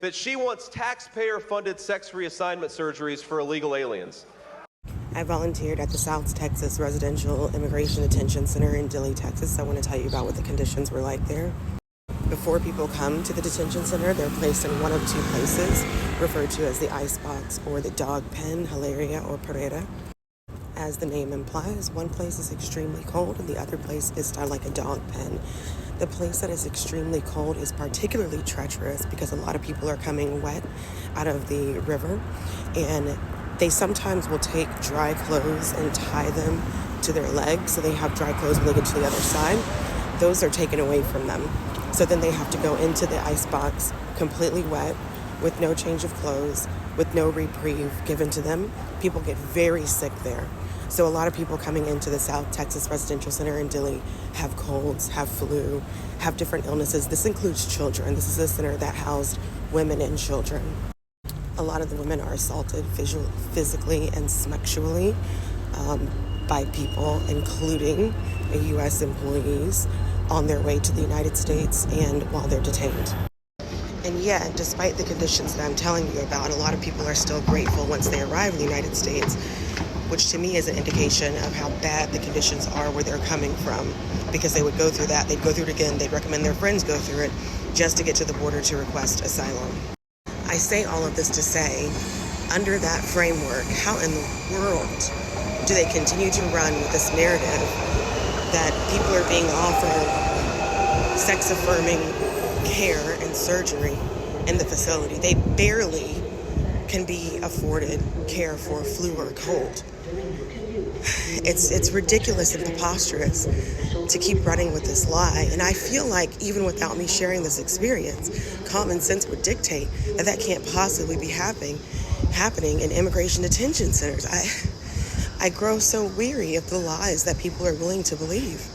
that she wants taxpayer-funded sex reassignment surgeries for illegal aliens. I volunteered at the South Texas Residential Immigration Detention Center in Dilley, Texas. I want to tell you about what the conditions were like there. Before people come to the detention center, they're placed in one of two places, referred to as the ice box or the dog pen, Hilaria or Pereira. As the name implies, one place is extremely cold and the other place is styled like a dog pen. The place that is extremely cold is particularly treacherous because a lot of people are coming wet out of the river, and they sometimes will take dry clothes and tie them to their legs so they have dry clothes when they get to the other side. Those are taken away from them. So then they have to go into the ice box completely wet with no change of clothes, with no reprieve given to them. People get very sick there. So a lot of people coming into the South Texas Residential Center in Dilley have colds, have flu, have different illnesses. This includes children. This is a center that housed women and children. A lot of the women are assaulted physically and sexually by people, including U.S. employees, on their way to the United States and while they're detained. And yet, despite the conditions that I'm telling you about, a lot of people are still grateful once they arrive in the United States, which to me is an indication of how bad the conditions are where they're coming from, because they would go through that, they'd go through it again, they'd recommend their friends go through it just to get to the border to request asylum. I say all of this to say, under that framework, how in the world do they continue to run with this narrative that people are being offered sex-affirming care and surgery in the facility? They barely can be afforded care for flu or cold. It's ridiculous and preposterous to keep running with this lie. And I feel like even without me sharing this experience, common sense would dictate that that can't possibly be happening in immigration detention centers. I grow so weary of the lies that people are willing to believe.